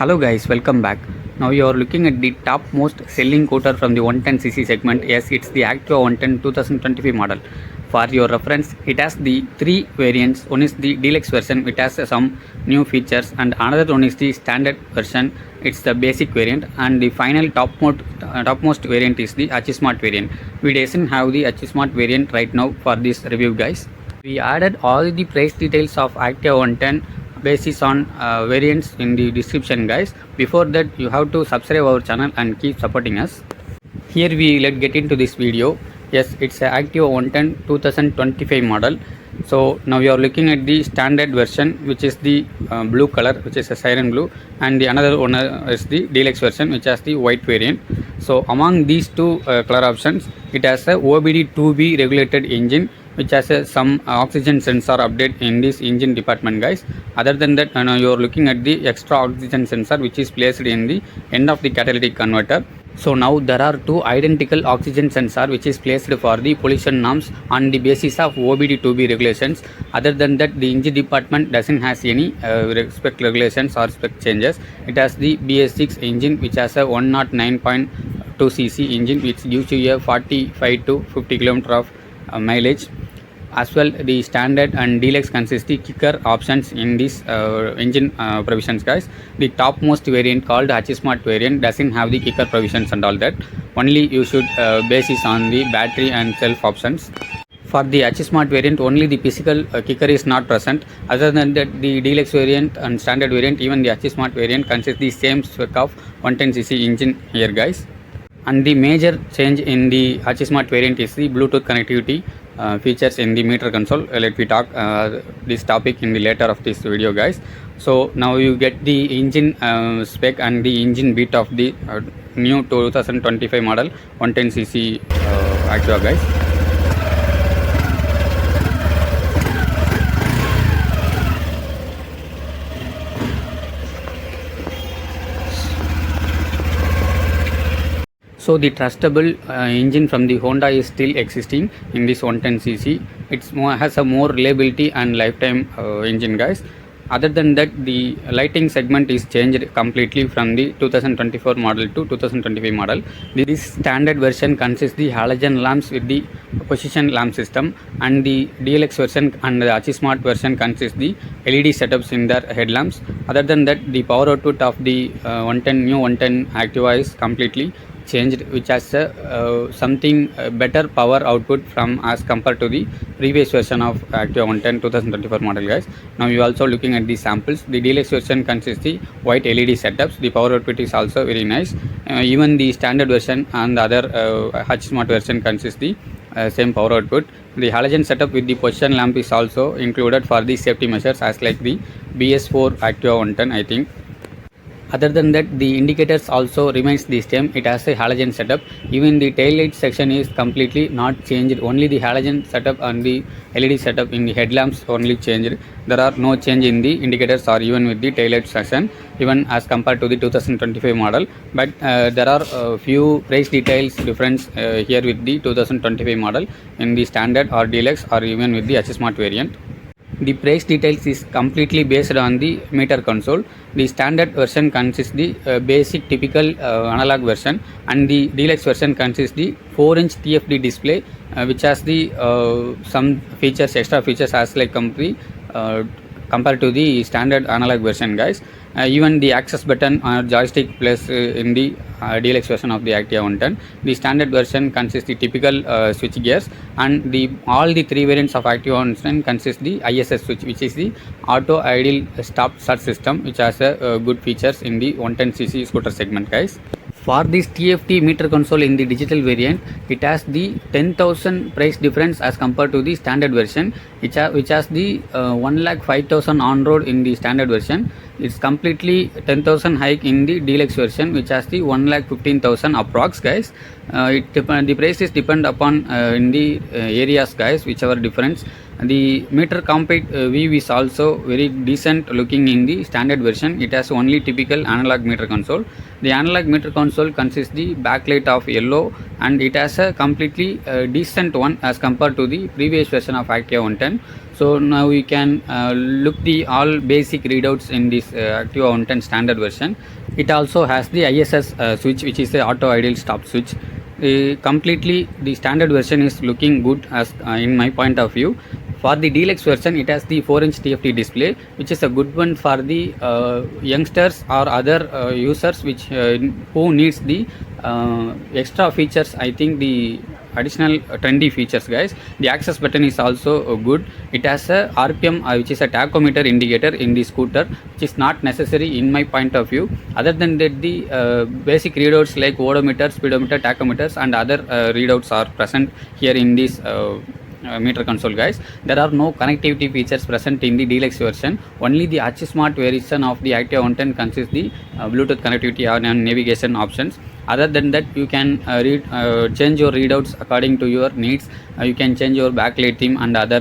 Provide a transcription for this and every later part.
Hello guys, welcome back. Now you are looking at the top most selling scooter from the 110cc segment. Yes, it's the Activa 110 2025 model. For your reference, it has the three variants. One is the DLX version, it has some new features, and another one is the standard version. It's the basic variant, and the final topmost variant is the Smart variant. We doesn't have the Smart variant right now for this review, guys. We added all the price details of Activa 110 basis on variants in the description, guys. Before that, you have to subscribe our channel and keep supporting us. Here we let's get into this video. Yes, it's a Activa 110 2025 model. So now you are looking at the standard version, which is the blue color, which is a siren blue, and the another one is the DLX version, which has the white variant. So among these two color options, it has a OBD2B regulated engine, which has some oxygen sensor update in this engine department, guys. Other than that, you are looking at the extra oxygen sensor, which is placed in the end of the catalytic converter. So now there are two identical oxygen sensor which is placed for the pollution norms on the basis of OBD2B regulations. Other than that, the engine department doesn't has any spec regulations or spec changes. It has the BS6 engine, which has a 109.2cc engine, which gives you a 45 to 50 km of mileage. As well, the standard and DLX consist the kicker options in this engine provisions, guys. The topmost variant called Smart variant doesn't have the kicker provisions and all that. Only you should basis on the battery and self options. For the Smart variant, only the physical kicker is not present. Other than that, the DLX variant and standard variant, even the Smart variant consists the same spec of 110cc engine here, guys. And the major change in the Smart variant is the Bluetooth connectivity features in the meter console. Let me talk this topic in the later of this video, guys. So now you get the engine spec and the engine beat of the new 2025 model 110cc Activa, guys. So the trustable engine from the Honda is still existing in this 110cc. It has a more reliability and lifetime engine, guys. Other than that, the lighting segment is changed completely from the 2024 model to 2025 model. This standard version consists the halogen lamps with the position lamp system, and the DLX version and the Smart version consists the LED setups in their headlamps. Other than that, the power output of the new 110 Activa is completely changed, which has something better power output from as compared to the previous version of Activa 110 2024 model, guys. Now you also looking at the samples. The DLX version consists the white LED setups. The power output is also very nice. Even the standard version and the other Smart version consists the same power output. The halogen setup with the position lamp is also included for the safety measures, as like the BS4 Activa 110, I think. Other than that, the indicators also remains the same. It has a halogen setup. Even the tail light section is completely not changed. Only the halogen setup and the LED setup in the headlamps only changed. There are no change in the indicators or even with the tail light section, even as compared to the 2025 model. But there are a few price details difference here with the 2025 model in the standard or DLX or even with the Smart variant. The price details is completely based on the meter console. The standard version consists the basic typical analog version, and the DLX version consists the 4-inch TFT display, which has the some features, extra features as like compared to the standard analog version, guys. Even the access button or joystick plus in the DLX version of the Activa 110. The standard version consists the typical switch gears, and all the three variants of Activa 110 consist the ISS switch, which is the auto idle stop start system, which has good features in the 110cc scooter segment, guys. For this TFT meter console in the digital variant, it has the 10,000 price difference as compared to the standard version, which has the 1,05,000 on road in the standard version. It's completely 10,000 hike in the DLX version, which has the 1,15,000 approx, guys. The price is depend upon in the areas, guys, whichever difference. The meter complete view is also very decent looking in the standard version. It has only typical analog meter console. The analog meter console consists the backlight of yellow, and it has a completely decent one as compared to the previous version of Activa 110. So now we can look the all basic readouts in this Activa 110 standard version. It also has the ISS switch, which is the auto idle stop switch. Completely the standard version is looking good as in my point of view. For the DLX version, it has the 4-inch TFT display, which is a good one for the youngsters or other users which who needs the extra features. I think the additional trendy features, guys. The access button is also good. It has a RPM, which is a tachometer indicator in the scooter, which is not necessary in my point of view. Other than that, the basic readouts like odometer, speedometer, tachometers and other readouts are present here in this meter console, guys. There are no connectivity features present in the DLX version. Only the H Smart version of the Activa 110 consists the Bluetooth connectivity and navigation options. Other than that, you can change your readouts according to your needs. You can change your backlight theme and other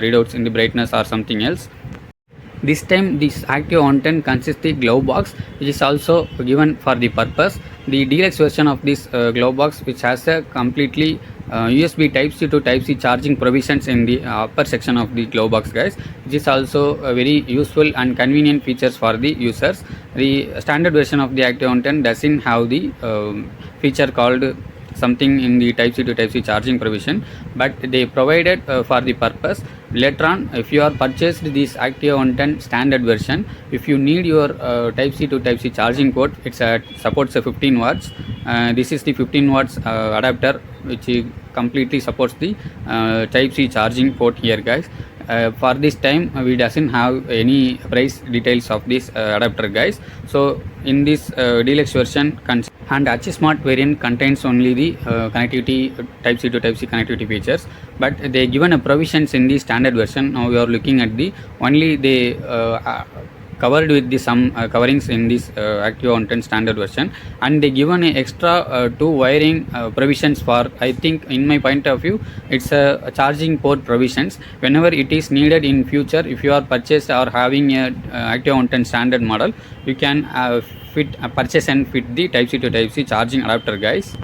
readouts in the brightness or something else. This time this Activa 110 consists the glove box, which is also given for the purpose. The DLX version of this glove box, which has a completely USB Type-C to Type-C charging provisions in the upper section of the glove box, guys, which is also a very useful and convenient features for the users. The standard version of the Activa 110 doesn't have the feature called something in the Type-C to Type-C charging provision, but they provided for the purpose. Later on, if you are purchased this Activa 110 standard version, if you need your Type-C to Type-C charging port, it supports a 15 watts. This is the 15 watts adapter, which completely supports the Type-C charging port here, guys. For this time, we doesn't have any price details of this adapter, guys. So in this DLX version and H Smart variant contains only the connectivity Type-C to Type-C connectivity features, but they given a provisions in the standard version. Now we are looking at the only they covered with the some coverings in this Activa 110 standard version, and they given a extra two wiring provisions for, I think in my point of view, it's a charging port provisions. Whenever it is needed in future, if you are purchased or having a Activa 110 standard model, you can purchase and fit the Type-C to Type-C charging adapter, guys.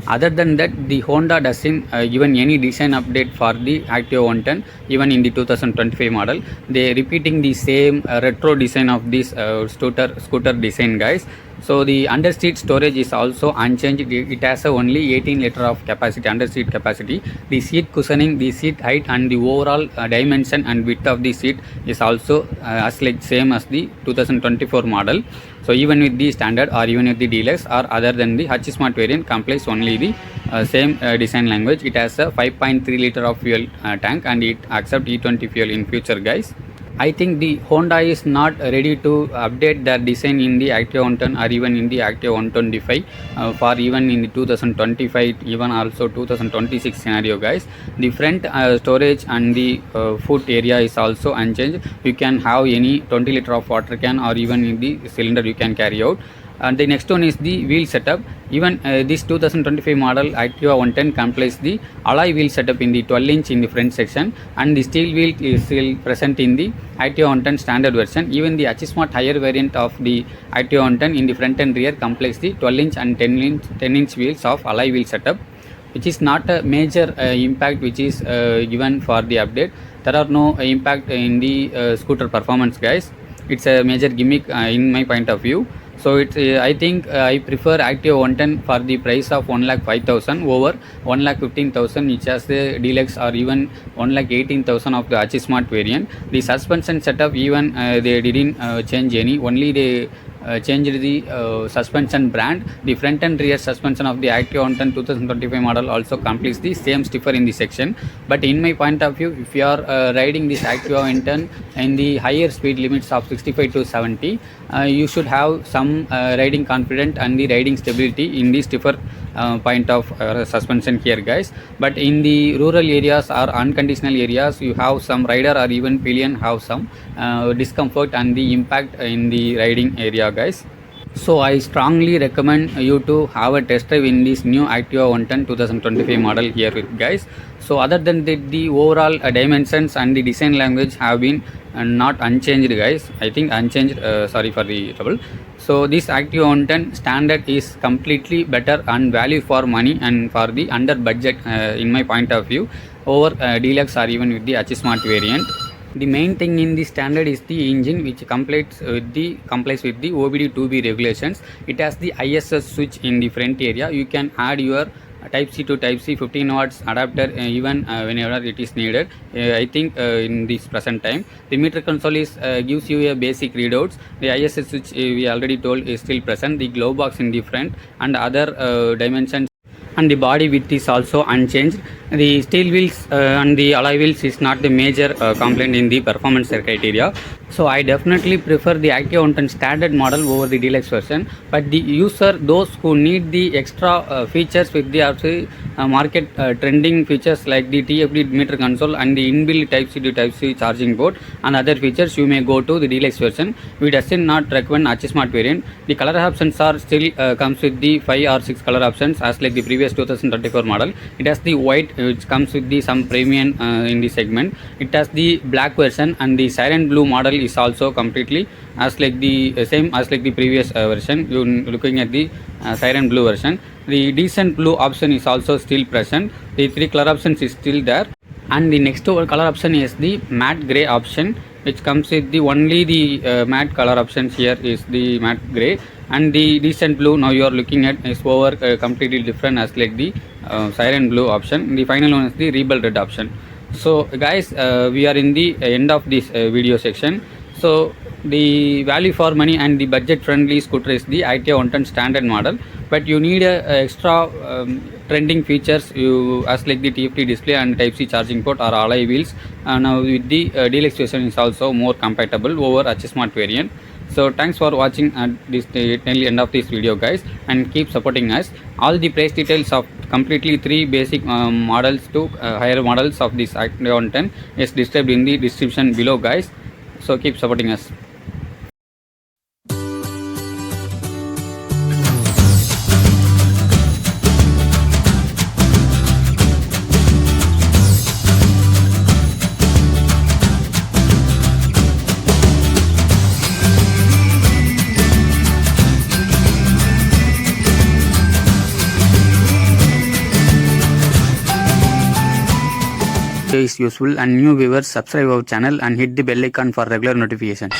Other than that, the Honda doesn't given any design update for the Activa 110. Even in the 2025 model, they repeating the same retro design of this scooter design, guys. So the underseat storage is also unchanged. It has only 18 liter of capacity, underseat capacity. The seat cushioning, the seat height and the overall dimension and width of the seat is also as like same as the 2024 model. So even with the standard or even with the DLX or other than the H Smart variant complies only the same design language. It has a 5.3 liter of fuel tank and it accepts E20 fuel in future, guys. I think the Honda is not ready to update their design in the Activa 110 or even in the Activa 125 for even in the 2025, even also 2026 scenario, guys. The front storage and the foot area is also unchanged. You can have any 20 liter of water can or even in the cylinder you can carry out. And the next one is the wheel setup. Even this 2025 model Activa 110 complies the alloy wheel setup in the 12-inch in the front section, and the steel wheel is still present in the Activa 110 standard version. Even the H Smart higher variant of the Activa 110 in the front and rear complies the 12-inch and 10-inch wheels of alloy wheel setup, which is not a major impact which is given for the update. There are no impact in the scooter performance, guys. It's a major gimmick in my point of view. So I think I prefer Activa 110 for the price of 1,05,000 over 1,15,000 which has the DLX or even 1,18,000 of the H Smart variant. The suspension setup even they didn't change any, only they changed the suspension brand. The front and rear suspension of the Activa 110 2025 model also completes the same stiffer in the section. But in my point of view, if you are riding this Activa 110 in the higher speed limits of 65 to 70, you should have some riding confidence and the riding stability in the stiffer point of suspension here, guys. But in the rural areas or unconditional areas, you have some rider or even pillion have some discomfort and the impact in the riding area, guys. So I strongly recommend you to have a test drive in this new Activa 110 2025 model here, guys. So other than that, the overall dimensions and the design language have been not unchanged, guys. I think unchanged, sorry for the trouble. So this Activa 110 standard is completely better and value for money and for the under budget in my point of view. over DLX or even with the Smart variant. The main thing in the standard is the engine, which complies with the OBD2B regulations. It has the ISS switch in the front area. You can add your Type C to Type C 15 watts adapter even whenever it is needed. I think in this present time, the meter console is gives you a basic readouts. The ISS switch we already told is still present. The glove box in the front and other dimensions and the body width is also unchanged. The steel wheels and the alloy wheels is not the major complaint in the performance criteria. So I definitely prefer the Activa 110 standard model over the deluxe version. But the user, those who need the extra features with the market trending features like the TFT meter console and the inbuilt Type C to Type C charging port and other features, you may go to the deluxe version. We does not recommend Smart variant. The color options are still comes with the 5 or 6 color options as like the previous 2024 model. It has the white, which comes with the some premium in the segment. It has the black version, and the siren blue model is also completely as like the same as like the previous version. You looking at the siren blue version. The decent blue option is also still present. The 3 color options is still there, and the next color option is the matte gray option, which comes with the only the matte color options here is the matte gray, and the decent blue now you are looking at is over completely different as like the siren blue option. The final one is the rebel red option. So guys, we are in the end of this video section. So the value for money and the budget friendly scooter is the Activa 110 standard model, but you need a extra trending features you as like the TFT display and Type C charging port or alloy wheels. Now with the DLX version is also more compatible over Smart variant. So thanks for watching at this end of this video guys, and keep supporting us. All the price details of completely 3 basic models to higher models of this Activa 110 is described in the description below guys. So keep supporting us. Is useful, and new viewers subscribe our channel and hit the bell icon for regular notifications.